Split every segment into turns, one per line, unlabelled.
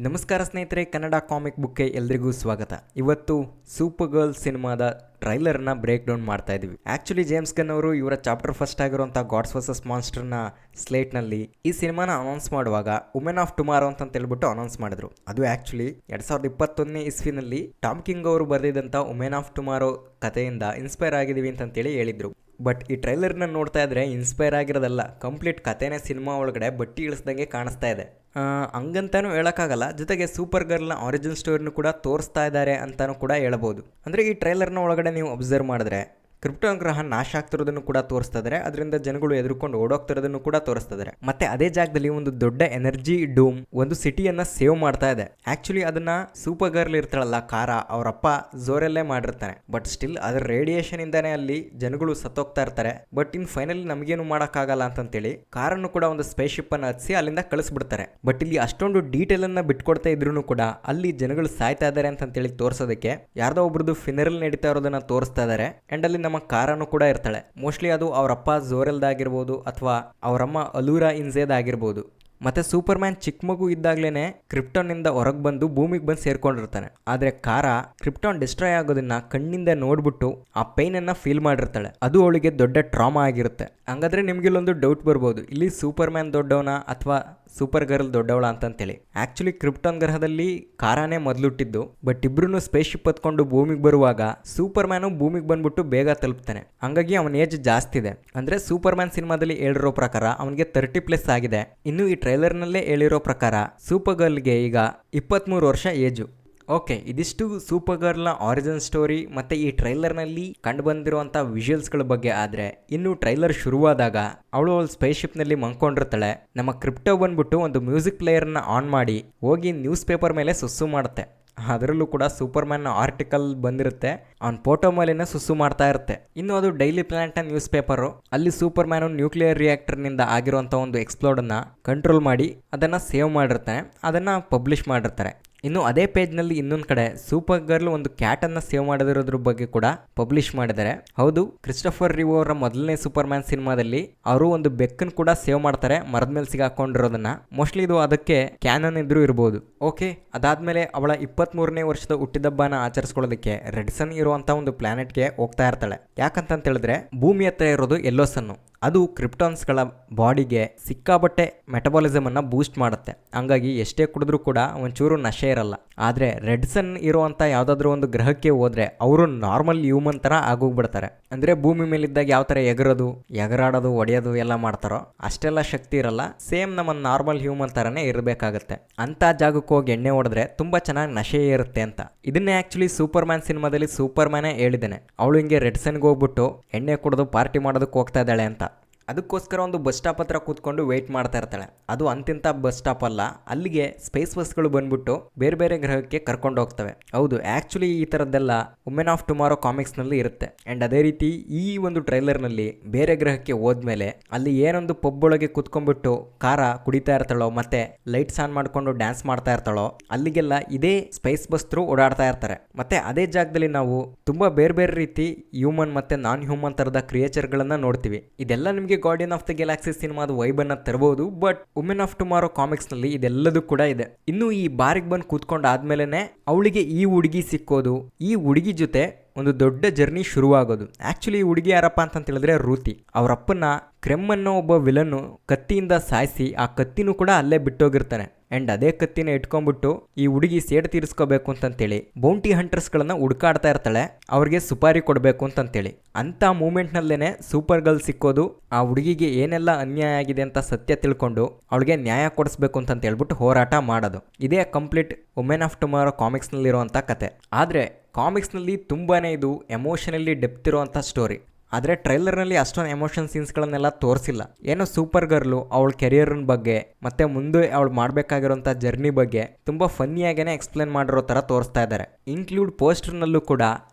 ನಮಸ್ಕಾರ ಸ್ನೇಹಿತರೆ, ಕನ್ನಡ ಕಾಮಿಕ್ ಬುಕ್ಗೆ ಎಲ್ರಿಗೂ ಸ್ವಾಗತ. ಇವತ್ತು ಸೂಪರ್ ಗರ್ಲ್ ಸಿನಿಮಾದ ಟ್ರೈಲರ್ನ ಬ್ರೇಕ್ ಡೌನ್ ಮಾಡ್ತಾ ಇದೀವಿ. ಆಕ್ಚುಲಿ ಜೇಮ್ಸ್ ಗನ್ ಅವರು ಇವರ ಚಾಪ್ಟರ್ ಫಸ್ಟ್ ಆಗಿರುವಂತಹ ಗಾಡ್ಸ್ ವರ್ಸಸ್ ಮಾನ್ಸ್ಟರ್ನ ಸ್ಲೇಟ್ನಲ್ಲಿ ಈ ಸಿನಿಮಾನ ಅನೌನ್ಸ್ ಮಾಡುವಾಗ ವುಮೆನ್ ಆಫ್ ಟುಮಾರೋ ಅಂತ ಹೇಳ್ಬಿಟ್ಟು ಅನೌನ್ಸ್ ಮಾಡಿದ್ರು. ಅದು ಆಕ್ಚುಲಿ 2021ನೇ ಇಸ್ವಿನಲ್ಲಿ ಟಾಮ್ ಕಿಂಗ್ ಅವರು ಬರೆದಿದ್ದಂಥ ವುಮೆನ್ ಆಫ್ ಟುಮಾರೋ ಕಥೆಯಿಂದ ಇನ್ಸ್ಪೈರ್ ಆಗಿದೀವಿ ಅಂತೇಳಿ ಹೇಳಿದ್ರು. ಬಟ್ ಈ ಟ್ರೈಲರ್ನ ನೋಡ್ತಾ ಇದ್ರೆ ಇನ್ಸ್ಪೈರ್ ಆಗಿರೋದಲ್ಲ, ಕಂಪ್ಲೀಟ್ ಕಥೆನೇ ಸಿನಿಮಾ ಒಳಗಡೆ ಬಟ್ಟಿ ಇಳಿಸ್ದಂಗೆ ಕಾಣಿಸ್ತಾ ಇದೆ. ಹಂಗಂತಾನು ಹೇಳೋಕ್ಕಾಗಲ್ಲ. ಜೊತೆಗೆ ಸೂಪರ್ ಗರ್ಲ್ನ ಆರಿಜಿನ್ ಸ್ಟೋರಿನೂ ಕೂಡ ತೋರಿಸ್ತಾ ಇದ್ದಾರೆ ಅಂತಾನು ಕೂಡ ಹೇಳ್ಬೋದು. ಅಂದರೆ ಈ ಟ್ರೈಲರ್ನ ಒಳಗಡೆ ನೀವು ಅಬ್ಸರ್ವ್ ಮಾಡಿದ್ರೆ ಕ್ರಿಪ್ಟೋನ್ ಗ್ರಹ ನಾಶ ಆಗ್ತಿರೋದನ್ನು ಕೂಡ ತೋರಿಸ್ತಾ ಇದ್ದಾರೆ, ಅದರಿಂದ ಜನಗಳು ಎದುರ್ಕೊಂಡು ಓಡೋಗ್ತಿರೋದನ್ನು ಕೂಡ ತೋರಿಸ್ತಾ ಇದ್ದಾರೆ. ಮತ್ತೆ ಅದೇ ಜಾಗದಲ್ಲಿ ಒಂದು ದೊಡ್ಡ ಎನರ್ಜಿ ಡೂಮ್ ಒಂದು ಸಿಟಿಯನ್ನ ಸೇವ್ ಮಾಡ್ತಾ ಇದೆ. ಆಕ್ಚುಲಿ ಅದನ್ನ ಸೂಪರ್ ಗರ್ಲ್ ಇರ್ತಾಳಲ್ಲ ಕಾರ, ಅವರಪ್ಪ ಜೋರಲ್ಲೇ ಮಾಡಿರ್ತಾನೆ. ಬಟ್ ಸ್ಟಿಲ್ ಅದರ ರೇಡಿಯೇಷನ್ ಇಂದಾನೆ ಅಲ್ಲಿ ಜನಗಳು ಸತ್ತೋಗ್ತಾ ಇರ್ತಾರೆ. ಬಟ್ ಇನ್ ಫೈನಲಿ ನಮಗೇನು ಮಾಡೋಕ್ಕಾಗಲ್ಲ ಅಂತೇಳಿ ಕಾರನ್ನು ಕೂಡ ಒಂದು ಸ್ಪೇಸ್ ಶಿಪ್ ಅನ್ನ ಹತ್ತಿಸಿ ಅಲ್ಲಿಂದ ಕಳಿಸ್ಬಿಡ್ತಾರೆ. ಬಟ್ ಇಲ್ಲಿ ಅಷ್ಟೊಂದು ಡೀಟೇಲ್ ಅನ್ನ ಬಿಟ್ಕೊಡ್ತಾ ಇದ್ರು ಕೂಡ ಅಲ್ಲಿ ಜನಗಳು ಸಾಯ್ತಾ ಇದ್ದಾರೆ ಅಂತೇಳಿ ತೋರ್ಸೋದಕ್ಕೆ ಯಾರ್ದೋ ಒಬ್ರದ್ದು ಫಿನರಲ್ ನಡೀತಾ ಇರೋದನ್ನ ತೋರಿಸ್ತಾ ಇದ್ದಾರೆ. ಅಂಡ್ ಅಲ್ಲಿ ನಮ್ಮ ಕಾರನ್ನು ಕೂಡ ಇರ್ತಾಳೆ. ಮೋಸ್ಟ್ಲಿ ಅದು ಅವರಪ್ಪ ಜೋರೆಲ್ದಾಗಿರ್ಬೋದು ಅಥವಾ ಅವರಮ್ಮ ಅಲೂರಾ ಇನ್ಜೇದ್ ಆಗಿರ್ಬೋದು. ಮತ್ತೆ ಸೂಪರ್ ಮ್ಯಾನ್ ಚಿಕ್ಕ ಮಗು ಇದ್ದಾಗ್ಲೇನೆ ಕ್ರಿಪ್ಟಾನ್ ಇಂದ ಹೊರಗೆ ಬಂದು ಭೂಮಿಗೆ ಬಂದು ಸೇರ್ಕೊಂಡಿರ್ತಾನೆ. ಆದ್ರೆ ಕಾರ ಕ್ರಿಪ್ಟಾನ್ ಡಿಸ್ಟ್ರಾಯ್ ಆಗೋದನ್ನ ಕಣ್ಣಿಂದ ನೋಡ್ಬಿಟ್ಟು ಆ ಪೈನ್ ಅನ್ನ ಫೀಲ್ ಮಾಡಿರ್ತಾಳೆ. ಅದು ಅವಳಿಗೆ ದೊಡ್ಡ ಟ್ರಾಮಾ ಆಗಿರುತ್ತೆ. ಹಂಗಾದ್ರೆ ನಿಮ್ಗೆ ಇಲ್ಲೊಂದು ಡೌಟ್ ಬರ್ಬೋದು, ಇಲ್ಲಿ ಸೂಪರ್ ಮ್ಯಾನ್ ದೊಡ್ಡವನ ಅಥವಾ ಸೂಪರ್ ಗರ್ಲ್ ದೊಡ್ಡವಳ ಅಂತೇಳಿ. ಆಕ್ಚುಲಿ ಕ್ರಿಪ್ಟಾನ್ ಗ್ರಹದಲ್ಲಿ ಕಾರಾನೇ ಮೊದಲುಟ್ಟಿದ್ದು. ಬಟ್ ಇಬ್ರು ಸ್ಪೇಸ್ ಶಿಪ್ ಹತ್ಕೊಂಡು ಭೂಮಿಗೆ ಬರುವಾಗ ಸೂಪರ್ ಮ್ಯಾನು ಭೂಮಿಗೆ ಬಂದ್ಬಿಟ್ಟು ಬೇಗ ತಲುಪ್ತಾನೆ. ಹಂಗಾಗಿ ಅವನ ಏಜ್ ಜಾಸ್ತಿ ಇದೆ. ಅಂದ್ರೆ ಸೂಪರ್ ಮ್ಯಾನ್ ಸಿನಿಮಾದಲ್ಲಿ ಹೇಳಿರೋ ಪ್ರಕಾರ ಅವನಿಗೆ 30+ ಆಗಿದೆ. ಇನ್ನು ಈ ಟ್ರೈಲರ್ನಲ್ಲೇ ಹೇಳಿರೋ ಪ್ರಕಾರ ಸೂಪರ್ ಗರ್ಲ್ಗೆ ಈಗ 23 ವರ್ಷ ಏಜು. ಓಕೆ, ಇದಿಷ್ಟು ಸೂಪರ್ ಗರ್ಲ್ನ ಆರಿಜಿನ್ ಸ್ಟೋರಿ ಮತ್ತು ಈ ಟ್ರೈಲರ್ನಲ್ಲಿ ಕಂಡು ಬಂದಿರುವಂಥ ವಿಜುವಲ್ಸ್ಗಳ ಬಗ್ಗೆ. ಆದರೆ ಇನ್ನು ಟ್ರೈಲರ್ ಶುರುವಾದಾಗ ಅವಳು ಸ್ಪೇಸ್ ಶಿಪ್ನಲ್ಲಿ ಮಂಕೊಂಡಿರ್ತಾಳೆ. ನಮ್ಮ ಕ್ರಿಪ್ಟೋ ಬಂದ್ಬಿಟ್ಟು ಒಂದು ಮ್ಯೂಸಿಕ್ ಪ್ಲೇಯರ್ನ ಆನ್ ಮಾಡಿ ಹೋಗಿ ನ್ಯೂಸ್ ಪೇಪರ್ ಮೇಲೆ ಸುಸ್ಸು ಮಾಡುತ್ತೆ. ಅದರಲ್ಲೂ ಕೂಡ ಸೂಪರ್ ಮ್ಯಾನ್ ಆರ್ಟಿಕಲ್ ಬಂದಿರುತ್ತೆ, ಅವ್ನ ಫೋಟೋ ಮೇಲೆನೇ ಸುಸ್ಸು ಮಾಡ್ತಾ ಇರುತ್ತೆ. ಇನ್ನು ಅದು ಡೈಲಿ ಪ್ಲಾನೆಟ್ ನ್ಯೂಸ್ ಪೇಪರು. ಅಲ್ಲಿ ಸೂಪರ್ ಮ್ಯಾನ್ ನ್ಯೂಕ್ಲಿಯರ್ ರಿಯಾಕ್ಟರ್ನಿಂದ ಆಗಿರುವಂಥ ಒಂದು ಎಕ್ಸ್ಪ್ಲೋಡನ್ನು ಕಂಟ್ರೋಲ್ ಮಾಡಿ ಅದನ್ನು ಸೇವ್ ಮಾಡಿರ್ತಾನೆ, ಅದನ್ನು ಪಬ್ಲಿಷ್ ಮಾಡಿರ್ತಾರೆ. ಇನ್ನು ಅದೇ ಪೇಜ್ನಲ್ಲಿ ಇನ್ನೊಂದು ಕಡೆ ಸೂಪರ್ ಗರ್ಲ್ ಒಂದು ಕ್ಯಾಟನ್ನು ಸೇವ್ ಮಾಡಿದಿರೋದ್ರ ಬಗ್ಗೆ ಕೂಡ ಪಬ್ಲಿಷ್ ಮಾಡಿದ್ದಾರೆ. ಹೌದು, ಕ್ರಿಸ್ಟೋಫರ್ ರಿವ್ ಅವರ ಮೊದಲನೇ ಸೂಪರ್ ಮ್ಯಾನ್ ಸಿನಿಮಾದಲ್ಲಿ ಅವರು ಒಂದು ಬೆಕ್ಕನ್ನು ಕೂಡ ಸೇವ್ ಮಾಡ್ತಾರೆ ಮರದ ಮೇಲೆ ಸಿಗಾಕೊಂಡಿರೋದನ್ನ. ಮೋಸ್ಟ್ಲಿ ಇದು ಅದಕ್ಕೆ ಕ್ಯಾನನ್ ಇದ್ರೂ ಇರ್ಬೋದು. ಓಕೆ, ಅದಾದ್ಮೇಲೆ ಅವಳ 23ನೇ ವರ್ಷದ ಹುಟ್ಟಿದಬ್ಬನ ಆಚರಿಸ್ಕೊಳ್ಳೋದಕ್ಕೆ ರೆಡ್ ಸನ್ ಇರುವಂಥ ಒಂದು ಪ್ಲಾನೆಟ್ಗೆ ಹೋಗ್ತಾ ಇರ್ತಾಳೆ. ಯಾಕಂತ ಹೇಳಿದ್ರೆ ಭೂಮಿ ಹತ್ರ ಇರೋದು ಯೆಲ್ಲೋ ಸನ್ನು. ಅದು ಕ್ರಿಪ್ಟಾನ್ಸ್ಗಳ ಬಾಡಿಗೆ ಸಿಕ್ಕಾಬಟ್ಟೆ ಮೆಟಬಾಲಿಸಮ್ ಅನ್ನ ಬೂಸ್ಟ್ ಮಾಡುತ್ತೆ. ಹಂಗಾಗಿ ಎಷ್ಟೇ ಕುಡಿದ್ರೂ ಕೂಡ ಒಂಚೂರು ನಶೆ ಇರಲ್ಲ. ಆದರೆ ರೆಡ್ ಸನ್ ಇರುವಂಥ ಯಾವುದಾದ್ರೂ ಒಂದು ಗ್ರಹಕ್ಕೆ ಹೋದ್ರೆ ಅವರು ನಾರ್ಮಲ್ ಹ್ಯೂಮನ್ ಥರ ಆಗೋಗ್ಬಿಡ್ತಾರೆ. ಅಂದರೆ ಭೂಮಿ ಮೇಲಿದ್ದಾಗ ಯಾವ ಥರ ಎಗರಾಡೋದು ಒಡೆಯೋದು ಎಲ್ಲ ಮಾಡ್ತಾರೋ ಅಷ್ಟೆಲ್ಲ ಶಕ್ತಿ ಇರಲ್ಲ. ಸೇಮ್ ನಮ್ಮ ನಾರ್ಮಲ್ ಹ್ಯೂಮನ್ ಥರನೇ ಇರಬೇಕಾಗತ್ತೆ. ಅಂಥ ಜಾಗಕ್ಕೆ ಹೋಗಿ ಎಣ್ಣೆ ಹೊಡೆದ್ರೆ ತುಂಬ ಚೆನ್ನಾಗಿ ನಶೆ ಇರುತ್ತೆ ಅಂತ. ಇದನ್ನೇ ಆ್ಯಕ್ಚುಲಿ ಸೂಪರ್ ಮ್ಯಾನ್ ಸಿನಿಮಾದಲ್ಲಿ ಸೂಪರ್ ಮ್ಯಾನೇ ಹೇಳಿದ್ದಾನೆ. ಅವಳು ಹಿಂಗೆ ರೆಡ್ ಸನ್ಗೆ ಹೋಗ್ಬಿಟ್ಟು ಎಣ್ಣೆ ಕುಡಿದು ಪಾರ್ಟಿ ಮಾಡೋದಕ್ಕೆ ಹೋಗ್ತಾ ಇದ್ದಾಳೆ ಅಂತ. ಅದಕ್ಕೋಸ್ಕರ ಒಂದು ಬಸ್ ಸ್ಟಾಪ್ ಹತ್ರ ಕೂತ್ಕೊಂಡು ವೆಯ್ಟ್ ಮಾಡ್ತಾ ಇರ್ತಾಳೆ. ಅದು ಅಂತಿಂತ ಬಸ್ ಸ್ಟಾಪ್ ಅಲ್ಲ, ಅಲ್ಲಿಗೆ ಸ್ಪೇಸ್ ಬಸ್ಗಳು ಬಂದ್ಬಿಟ್ಟು ಬೇರೆ ಬೇರೆ ಗ್ರಹಕ್ಕೆ ಕರ್ಕೊಂಡು ಹೋಗ್ತವೆ. ಹೌದು, ಆ್ಯಕ್ಚುಲಿ ಈ ಥರದ್ದೆಲ್ಲ ವುಮೆನ್ ಆಫ್ ಟುಮಾರೋ ಕಾಮಿಕ್ಸ್ನಲ್ಲಿ ಇರುತ್ತೆ. ಆ್ಯಂಡ್ ಅದೇ ರೀತಿ ಈ ಒಂದು ಟ್ರೈಲರ್ನಲ್ಲಿ ಬೇರೆ ಗ್ರಹಕ್ಕೆ ಹೋದ್ಮೇಲೆ ಅಲ್ಲಿ ಏನೊಂದು ಪಬ್ ಒಳಗೆ ಕೂತ್ಕೊಂಡ್ಬಿಟ್ಟು ಕಾರ ಕುಡಿತಾ ಇರ್ತಾಳೋ ಮತ್ತೆ ಲೈಟ್ಸ್ ಆನ್ ಮಾಡ್ಕೊಂಡು ಡ್ಯಾನ್ಸ್ ಮಾಡ್ತಾ ಇರ್ತಾಳೋ ಅಲ್ಲಿಗೆಲ್ಲ ಇದೇ ಸ್ಪೇಸ್ ಬಸ್ ಥ್ರೂ ಓಡಾಡ್ತಾ ಇರ್ತಾರೆ. ಮತ್ತೆ ಅದೇ ಜಾಗದಲ್ಲಿ ನಾವು ತುಂಬಾ ಬೇರೆ ಬೇರೆ ರೀತಿ ಹ್ಯೂಮನ್ ಮತ್ತೆ ನಾನ್ ಹ್ಯೂಮನ್ ಥರದ ಕ್ರಿಯೇಚರ್ಗಳನ್ನ ನೋಡ್ತೀವಿ. ಇದೆಲ್ಲ ನಿಮಗೆ ಗಾರ್ಡಿಯನ್ ಆಫ್ ದ ಗ್ಯಾಲಕ್ಸಿ ಸಿನಿಮಾದ ವೈಬನ್ನ ತರಬಹುದು. But women of tomorrow comics ನಲ್ಲಿ ಇದೆಲ್ಲದೂ ಕೂಡ ಇದೆ. ಇನ್ನು ಈ ಬಾರಿಗೆ ಬಂದು ಕೂತ್ಕೊಂಡು ಆದ್ಮೇಲೆ ಅವಳಿಗೆ ಈ ಹುಡುಗಿ ಸಿಕ್ಕೋದು, ಈ ಹುಡುಗಿ ಜೊತೆ ಒಂದು ದೊಡ್ಡ ಜರ್ನಿ ಶುರುವಾಗೋದು. ಆಕ್ಚುಲಿ ಈ ಹುಡುಗಿ ಯಾರಪ್ಪ ಅಂತ ಹೇಳಿದ್ರೆ ರೂತಿ. ಅವರಪ್ಪನ ಕ್ರೆಮ್ ಅನ್ನೋ ಒಬ್ಬ ವಿಲನ್ನು ಕತ್ತಿಯಿಂದ ಸಾಯಿಸಿ ಆ ಕತ್ತಿನೂ ಕೂಡ ಅಲ್ಲೇ ಬಿಟ್ಟೋಗಿರ್ತಾನೆ. ಅಂಡ್ ಅದೇ ಕತ್ತಿನ ಇಟ್ಕೊಂಡ್ಬಿಟ್ಟು ಈ ಹುಡುಗಿ ಸೇಡು ತೀರಿಸ್ಕೋಬೇಕು ಅಂತೇಳಿ ಬೌಂಟಿ ಹಂಟರ್ಸ್ಗಳನ್ನ ಹುಡುಕಾಡ್ತಾ ಇರ್ತಾಳೆ, ಅವ್ರಿಗೆ ಸುಪಾರಿ ಕೊಡಬೇಕು ಅಂತೇಳಿ. ಅಂತ ಮೂಮೆಂಟ್ನಲ್ಲೇನೆ ಸೂಪರ್ ಗರ್ಲ್ ಸಿಕ್ಕೋದು, ಆ ಹುಡುಗಿಗೆ ಏನೆಲ್ಲ ಅನ್ಯಾಯ ಆಗಿದೆ ಅಂತ ಸತ್ಯ ತಿಳ್ಕೊಂಡು ಅವಳಿಗೆ ನ್ಯಾಯ ಕೊಡಿಸ್ಬೇಕು ಅಂತ ಹೇಳ್ಬಿಟ್ಟು ಹೋರಾಟ ಮಾಡೋದು. ಇದೇ ಕಂಪ್ಲೀಟ್ ವುಮೆನ್ ಆಫ್ ಟುಮಾರೋ ಕಾಮಿಕ್ಸ್ನಲ್ಲಿರುವಂಥ ಕತೆ. ಆದರೆ ಕಾಮಿಕ್ಸ್ನಲ್ಲಿ ತುಂಬಾನೇ ಇದು ಎಮೋಷನಲಿ ಡೆಪ್ತ್ ಇರುವಂಥ ಸ್ಟೋರಿ. ಆದರೆ ಟ್ರೈಲರ್ನಲ್ಲಿ ಅಷ್ಟೊಂದು ಎಮೋಷನ್ ಸೀನ್ಸ್ಗಳನ್ನೆಲ್ಲ ತೋರಿಸಿಲ್ಲ. ಏನೋ ಸೂಪರ್ ಗರ್ಲು ಅವಳ ಕೆರಿಯರ್ನ ಬಗ್ಗೆ ಮತ್ತೆ ಮುಂದೆ ಅವಳು ಮಾಡಬೇಕಾಗಿರೋಂಥ ಜರ್ನಿ ಬಗ್ಗೆ ತುಂಬ ಫನ್ನಿಯಾಗೇ ಎಕ್ಸ್ಪ್ಲೇನ್ ಮಾಡಿರೋ ಥರ ತೋರಿಸ್ತಾ ಇದ್ದಾರೆ. ಇನ್ಕ್ಲೂಡ್ ಪೋಸ್ಟರ್ನಲ್ಲೂ ಕೂಡ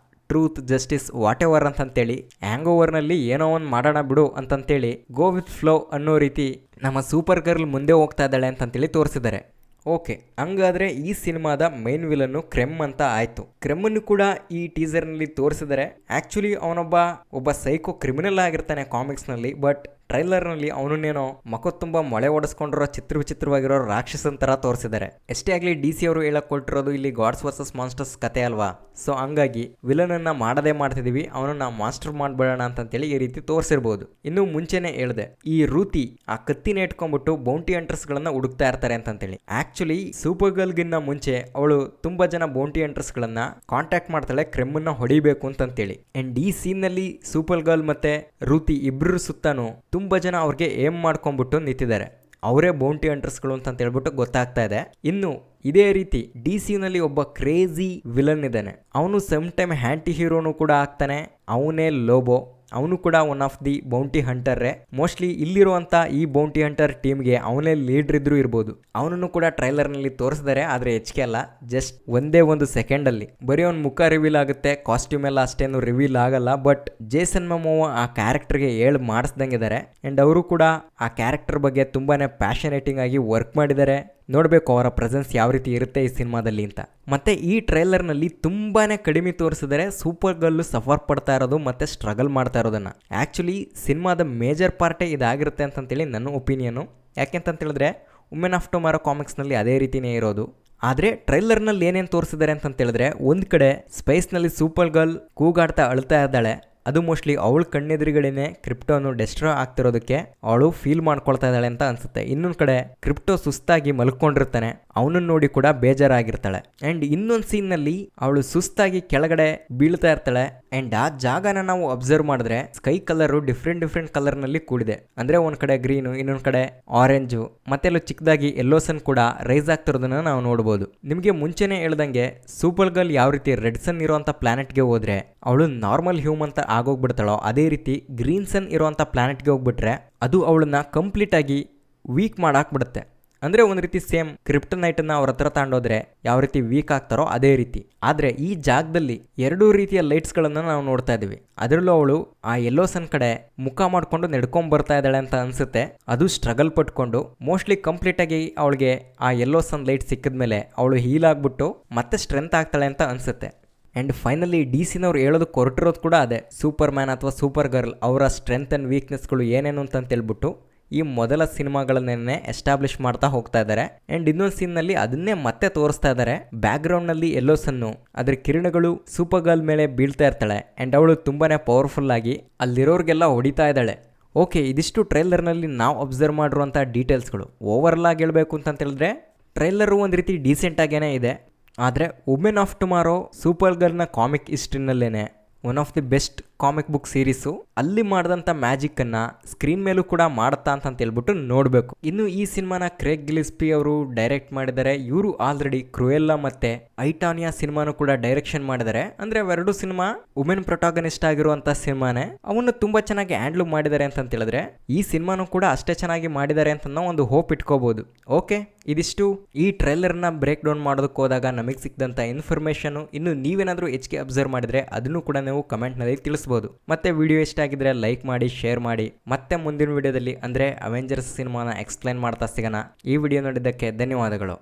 ಟ್ರೂತ್, ಜಸ್ಟಿಸ್, ವಾಟ್ ಎವರ್ ಅಂತೇಳಿ ಹ್ಯಾಂಗ್ ಓವರ್ನಲ್ಲಿ ಏನೋ ಒಂದು ಮಾಡೋಣ ಬಿಡು ಅಂತೇಳಿ ಗೋ ವಿತ್ ಫ್ಲೋ ಅನ್ನೋ ರೀತಿ ನಮ್ಮ ಸೂಪರ್ ಗರ್ಲ್ ಮುಂದೆ ಹೋಗ್ತಾ ಇದ್ದಾಳೆ ಅಂತೇಳಿ ತೋರಿಸಿದ್ದಾರೆ. ಓಕೆ, ಹಂಗಾದ್ರೆ ಈ ಸಿನಿಮಾದ ಮೈನ್ ವಿಲನ್ನು ಕ್ರೆಮ್ ಅಂತ ಆಯ್ತು. ಕ್ರೆಮ್ಮನ್ನು ಕೂಡ ಈ ಟೀಸರ್ನಲ್ಲಿ ತೋರಿಸಿದರೆ. ಆಕ್ಚುಲಿ ಅವನೊಬ್ಬ ಸೈಕೋ ಕ್ರಿಮಿನಲ್ ಆಗಿರ್ತಾನೆ ಕಾಮಿಕ್ಸ್ನಲ್ಲಿ. ಬಟ್ ಟ್ರೈಲರ್ನಲ್ಲಿ ಅವನನ್ನೇನೋ ಮಖ ತುಂಬಾ ಮೊಳೆ ಓಡಿಸ್ಕೊಂಡಿರೋ ವಿಚಿತ್ರವಾಗಿರೋ ರಾಕ್ಷಸನ್ ತರ ತೋರಿಸಿದ್ದಾರೆ. ಎಷ್ಟೇ ಆಗ್ಲಿ DC ಅವರು ಹೇಳಕ್ ಕೊಟ್ಟಿರೋದು ಇಲ್ಲಿ ಗಾಡ್ಸ್ ವರ್ಸಸ್ ಮಾನ್ಸ್ಟರ್ಸ್ ಕತೆ ಅಲ್ವಾ, ಸೊ ಹಂಗಾಗಿ ವಿಲನ್ ಅನ್ನ ಮಾಡದೇ ಮಾಡ್ತಿದೀವಿ, ಅವನನ್ನ ಮಾಸ್ಟರ್ ಮಾಡ್ಬೇಡೋಣ ಅಂತೇಳಿ ಈ ರೀತಿ ತೋರಿಸಿರ್ಬೋದು. ಇನ್ನು ಮುಂಚೆನೆ ಹೇಳ್ದೆ, ಈ ರೂತಿ ಆ ಕತ್ತಿನ ಇಟ್ಕೊಂಡ್ಬಿಟ್ಟು ಬೌಂಟಿ ಹಂಟರ್ಸ್ ಗಳನ್ನ ಹುಡುಕ್ತಾ ಇರ್ತಾರೆ ಅಂತೇಳಿ. ಆಕ್ಚುಲಿ ಸೂಪರ್ ಗರ್ಲ್ ಗಿನ್ನ ಮುಂಚೆ ಅವಳು ತುಂಬಾ ಜನ ಬೌಂಟಿ ಹಂಟರ್ಸ್ ಗಳನ್ನ ಕಾಂಟ್ಯಾಕ್ಟ್ ಮಾಡ್ತಾಳೆ ಕ್ರೆಮ್ಮನ್ನ ಹೊಡಿಬೇಕು ಅಂತೇಳಿ. ಅಂಡ್ ಈ ಸೀನ್ ನಲ್ಲಿ ಸೂಪರ್ ಗರ್ಲ್ ಮತ್ತೆ ರೂತಿ ಇಬ್ರು ಸುತ್ತಾನು ತುಂಬಾ ಜನ ಅವ್ರಿಗೆ ಏಮ್ ಮಾಡ್ಕೊಂಡ್ಬಿಟ್ಟು ನಿಂತಿದ್ದಾರೆ. ಅವರೇ ಬೌಂಟಿ ಹಂಟರ್ಸ್ಗಳು ಅಂತ ಹೇಳ್ಬಿಟ್ಟು ಗೊತ್ತಾಗ್ತಾ ಇದೆ. ಇನ್ನು ಇದೇ ರೀತಿ DC ನಲ್ಲಿ ಒಬ್ಬ ಕ್ರೇಜಿ ವಿಲನ್ ಇದ್ದಾನೆ. ಅವನು ಸಮ್ ಟೈಮ್ ಹ್ಯಾಂಟಿ ಹೀರೋನು ಕೂಡ ಆಗ್ತಾನೆ. ಅವನೇ ಲೋಬೋ. ಅವನು ಕೂಡ ಒನ್ ಆಫ್ ದಿ ಬೌಂಟಿ ಹಂಟರ್ರೇ. ಮೋಸ್ಟ್ಲಿ ಇಲ್ಲಿರುವಂತ ಈ ಬೌಂಟಿ ಹಂಟರ್ ಟೀಮ್ಗೆ ಅವನೇ ಲೀಡರ್ ಇದ್ರೂ ಇರ್ಬೋದು. ಅವನನ್ನು ಕೂಡ ಟ್ರೈಲರ್ ನಲ್ಲಿ ತೋರಿಸಿದ್ದಾರೆ, ಆದ್ರೆ ಹೆಚ್ಚಿಗೆ ಅಲ್ಲ, ಜಸ್ಟ್ ಒಂದೇ ಒಂದು ಸೆಕೆಂಡ್ ಅಲ್ಲಿ ಬರೀ ಅವ್ನ ಮುಖ ರಿವೀಲ್ ಆಗುತ್ತೆ. ಕಾಸ್ಟ್ಯೂಮ್ ಎಲ್ಲ ಅಷ್ಟೇನು ರಿವೀಲ್ ಆಗಲ್ಲ. ಬಟ್ ಜೇಸನ್ ಮೊಮೋವಾ ಆ ಕ್ಯಾರೆಕ್ಟರ್ಗೆ ಹೇಳಿ ಮಾಡಿಸ್ದಂಗಿದ್ದಾರೆ. ಅಂಡ್ ಅವರು ಕೂಡ ಆ ಕ್ಯಾರೆಕ್ಟರ್ ಬಗ್ಗೆ ತುಂಬಾನೇ ಪ್ಯಾಷನೇಟಿಂಗ್ ಆಗಿ ವರ್ಕ್ ಮಾಡಿದ್ದಾರೆ. ನೋಡಬೇಕು ಅವರ ಪ್ರೆಸೆನ್ಸ್ ಯಾವ ರೀತಿ ಇರುತ್ತೆ ಈ ಸಿನಿಮಾದಲ್ಲಿ ಅಂತ. ಮತ್ತೆ ಈ ಟ್ರೈಲರ್ನಲ್ಲಿ ತುಂಬಾನೇ ಕಡಿಮೆ ತೋರಿಸಿದರೆ ಸೂಪರ್ ಗರ್ಲ್ ಸಫರ್ ಪಡ್ತಾ ಇರೋದು ಮತ್ತೆ ಸ್ಟ್ರಗಲ್ ಮಾಡ್ತಾ ಇರೋದನ್ನ. ಆಕ್ಚುಲಿ ಸಿನಿಮಾದ ಮೇಜರ್ ಪಾರ್ಟೇ ಇದಾಗಿರುತ್ತೆ ಅಂತೇಳಿ ನನ್ನ ಒಪಿನಿಯನು. ಯಾಕೆಂತ ಹೇಳಿದ್ರೆ ವುಮೆನ್ ಆಫ್ ಟುಮಾರೋ ಕಾಮಿಕ್ಸ್ನಲ್ಲಿ ಅದೇ ರೀತಿನೇ ಇರೋದು. ಆದರೆ ಟ್ರೈಲರ್ನಲ್ಲಿ ಏನೇನು ತೋರಿಸಿದ್ದಾರೆ ಅಂತ ಹೇಳಿದ್ರೆ, ಒಂದು ಕಡೆ ಸ್ಪೇಸ್ನಲ್ಲಿ ಸೂಪರ್ ಗರ್ಲ್ ಕೂಗಾಡ್ತಾ ಅಳ್ತಾ ಇದ್ದಾಳೆ. ಅದು ಮೋಸ್ಟ್ಲಿ ಅವಳ ಕಣ್ಣೆದುರುಗಡೆನೆ ಕ್ರಿಪ್ಟೋನು ಡೆಸ್ಟ್ರಾಯ್ ಆಗ್ತಿರೋದಕ್ಕೆ ಅವಳು ಫೀಲ್ ಮಾಡ್ಕೊಳ್ತಾ ಇದ್ದಾಳೆ ಅಂತ ಅನ್ಸುತ್ತೆ. ಇನ್ನೊಂದು ಕಡೆ ಕ್ರಿಪ್ಟೋ ಸುಸ್ತಾಗಿ ಮಲ್ಕೊಂಡಿರ್ತಾನೆ, ಅವನನ್ನು ನೋಡಿ ಕೂಡ ಬೇಜಾರಾಗಿರ್ತಾಳೆ. ಅಂಡ್ ಇನ್ನೊಂದು ಸೀನ್ ನಲ್ಲಿ ಅವಳು ಸುಸ್ತಾಗಿ ಕೆಳಗಡೆ ಬೀಳ್ತಾ ಇರ್ತಾಳೆ. ಅಂಡ್ ಆ ಜಾಗನ ನಾವು ಅಬ್ಸರ್ವ್ ಮಾಡಿದ್ರೆ ಸ್ಕೈ ಕಲರ್ ಡಿಫ್ರೆಂಟ್ ಕಲರ್ ನಲ್ಲಿ ಕೂಡಿದೆ. ಅಂದ್ರೆ ಒಂದ್ ಕಡೆ ಗ್ರೀನು, ಇನ್ನೊಂದ್ ಕಡೆ ಆರೆಂಜು, ಮತ್ತೆ ಅಲ್ಲೂ ಚಿಕ್ಕದಾಗಿ ಯೆಲ್ಲೋಸನ್ ಕೂಡ ರೈಸ್ ಆಗ್ತಿರೋದನ್ನ ನಾವು ನೋಡಬಹುದು. ನಿಮ್ಗೆ ಮುಂಚೆನೆ ಹೇಳ್ದಂಗೆ ಸೂಪರ್ ಗರ್ಲ್ ಯಾವ ರೀತಿ ರೆಡ್ ಸನ್ ಇರುವಂತ ಪ್ಲಾನೆಟ್ಗೆ ಹೋದ್ರೆ ಅವಳು ನಾರ್ಮಲ್ ಹ್ಯೂಮನ್ ಅಂತ ಆಗೋಗ್ಬಿಡ್ತಾಳೋ, ಅದೇ ರೀತಿ ಗ್ರೀನ್ ಸನ್ ಇರುವಂತ ಪ್ಲಾನೆಟ್ಗೆ ಹೋಗ್ಬಿಟ್ರೆ ಅದು ಅವಳನ್ನ ಕಂಪ್ಲೀಟ್ ಆಗಿ ವೀಕ್ ಮಾಡಾಕ್ಬಿಡುತ್ತೆ. ಅಂದರೆ ಒಂದು ರೀತಿ ಸೇಮ್ ಕ್ರಿಪ್ಟನೈಟನ್ನು ಅವ್ರ ಹತ್ರ ತಗೊಂಡೋದ್ರೆ ಯಾವ ರೀತಿ ವೀಕ್ ಆಗ್ತಾರೋ ಅದೇ ರೀತಿ. ಆದರೆ ಈ ಜಾಗದಲ್ಲಿ ಎರಡೂ ರೀತಿಯ ಲೈಟ್ಸ್ಗಳನ್ನು ನಾವು ನೋಡ್ತಾ ಇದ್ದೀವಿ. ಅದರಲ್ಲೂ ಅವಳು ಆ ಯೆಲ್ಲೋ ಸನ್ ಕಡೆ ಮುಖ ಮಾಡಿಕೊಂಡು ನಡ್ಕೊಂಡ್ ಬರ್ತಾ ಇದ್ದಾಳೆ ಅಂತ ಅನ್ಸುತ್ತೆ. ಅದು ಸ್ಟ್ರಗಲ್ ಪಟ್ಕೊಂಡು ಮೋಸ್ಟ್ಲಿ ಕಂಪ್ಲೀಟಾಗಿ ಅವಳಿಗೆ ಆ ಯೆಲ್ಲೋ ಸನ್ ಲೈಟ್ ಸಿಕ್ಕಿದ್ಮೇಲೆ ಅವಳು ಹೀಲ್ ಆಗ್ಬಿಟ್ಟು ಮತ್ತೆ ಸ್ಟ್ರೆಂತ್ ಆಗ್ತಾಳೆ ಅಂತ ಅನ್ಸುತ್ತೆ. ಆ್ಯಂಡ್ ಫೈನಲಿ DCನವ್ರು ಹೇಳೋದಕ್ಕೆ ಹೊರಟಿರೋದು ಕೂಡ ಅದೇ, ಸೂಪರ್ ಮ್ಯಾನ್ ಅಥವಾ ಸೂಪರ್ ಗರ್ಲ್ ಅವರ ಸ್ಟ್ರೆಂತ್ ಆ್ಯಂಡ್ ವೀಕ್ನೆಸ್ಗಳು ಏನೇನು ಅಂತೇಳ್ಬಿಟ್ಟು ಈ ಮೊದಲ ಸಿನಿಮಾಗಳನ್ನೇ ಎಸ್ಟಾಬ್ಲಿಷ್ ಮಾಡ್ತಾ ಹೋಗ್ತಾ ಇದ್ದಾರೆ. ಆ್ಯಂಡ್ ಇನ್ನೊಂದು ಸೀನ್ನಲ್ಲಿ ಅದನ್ನೇ ಮತ್ತೆ ತೋರಿಸ್ತಾ ಇದ್ದಾರೆ. ಬ್ಯಾಕ್ಗ್ರೌಂಡ್ನಲ್ಲಿ ಯೆಲ್ಲೋ ಸನ್ನು ಅದ್ರ ಕಿರಣಗಳು ಸೂಪರ್ ಗರ್ಲ್ ಮೇಲೆ ಬೀಳ್ತಾ ಇರ್ತಾಳೆ. ಆ್ಯಂಡ್ ಅವಳು ತುಂಬಾ ಪವರ್ಫುಲ್ ಆಗಿ ಅಲ್ಲಿರೋರಿಗೆಲ್ಲ ಹೊಡಿತಾ ಇದ್ದಾಳೆ. ಓಕೆ, ಇದಿಷ್ಟು ಟ್ರೈಲರ್ನಲ್ಲಿ ನಾವು ಅಬ್ಸರ್ವ್ ಮಾಡಿರುವಂಥ ಡೀಟೇಲ್ಸ್ಗಳು. ಓವರ್ಲ್ ಆಗಿ ಹೇಳಬೇಕು ಅಂತ ಹೇಳಿದ್ರೆ ಟ್ರೈಲರು ಒಂದು ರೀತಿ ಡೀಸೆಂಟಾಗೇ ಇದೆ. ಆದರೆ ವುಮೆನ್ ಆಫ್ ಟುಮಾರೋ ಸೂಪರ್ ಗರ್ಲ್ನ ಕಾಮಿಕ್ ಹಿಸ್ಟ್ರಿನಲ್ಲೇನೆ one of the best comic book series. ಅಲ್ಲಿ ಮಾಡಿದಂಥ ಮ್ಯಾಜಿಕ್ಕನ್ನು ಸ್ಕ್ರೀನ್ ಮೇಲೂ ಕೂಡ ಮಾಡುತ್ತಾ ಅಂತ ಹೇಳ್ಬಿಟ್ಟು ನೋಡಬೇಕು. ಇನ್ನು ಈ ಸಿನಿಮಾನ ಕ್ರೇಗ್ ಗಿಲಿಸ್ಪಿ ಅವರು ಡೈರೆಕ್ಟ್ ಮಾಡಿದ್ದಾರೆ. ಇವರು ಆಲ್ರೆಡಿ ಕ್ರುಯೆಲ್ಲಾ ಮತ್ತು ಐಟಾನಿಯಾ ಸಿನಿಮಾನು ಕೂಡ ಡೈರೆಕ್ಷನ್ ಮಾಡಿದ್ದಾರೆ. ಅಂದರೆ ಅವೆರಡು ಸಿನಿಮಾ ವುಮೆನ್ ಪ್ರೊಟಾಗನಿಸ್ಟ್ ಆಗಿರುವಂಥ ಸಿನಿಮಾನೇ. ಅವನ್ನು ತುಂಬ ಚೆನ್ನಾಗಿ ಹ್ಯಾಂಡ್ಲ್ ಮಾಡಿದ್ದಾರೆ ಅಂತ ಹೇಳಿದ್ರೆ ಈ ಸಿನಿಮಾನು ಕೂಡ ಅಷ್ಟೇ ಚೆನ್ನಾಗಿ ಮಾಡಿದ್ದಾರೆ ಅಂತ ನಾವು ಒಂದು ಹೋಪ್ ಇಟ್ಕೋಬಹುದು. ಓಕೆ, ಇದಿಷ್ಟು ಈ ಟ್ರೈಲರ್ನ ಬ್ರೇಕ್ ಡೌನ್ ಮಾಡೋದಕ್ಕೆ ಹೋದಾಗ ನಮಗೆ ಸಿಕ್ಕಿದಂಥ ಇನ್ಫಾರ್ಮೇಷನು. ಇನ್ನು ನೀವೇನಾದರೂ ಹೆಚ್ಚಿಗೆ ಅಬ್ಸರ್ವ್ ಮಾಡಿದರೆ ಅದನ್ನು ಕೂಡ ನೀವು ಕಮೆಂಟ್ನಲ್ಲಿ ತಿಳಿಸ್ಬೋದು. ಮತ್ತೆ ವಿಡಿಯೋ ಇಷ್ಟ ಆಗಿದ್ರೆ ಲೈಕ್ ಮಾಡಿ, ಶೇರ್ ಮಾಡಿ. ಮತ್ತೆ ಮುಂದಿನ ವಿಡಿಯೋದಲ್ಲಿ ಅಂದರೆ ಅವೆಂಜರ್ಸ್ ಸಿನಿಮಾನ ಎಕ್ಸ್ಪ್ಲೈನ್ ಮಾಡ್ತಾ ಸಿಗೋಣ. ಈ ವಿಡಿಯೋ ನೋಡಿದ್ದಕ್ಕೆ ಧನ್ಯವಾದಗಳು.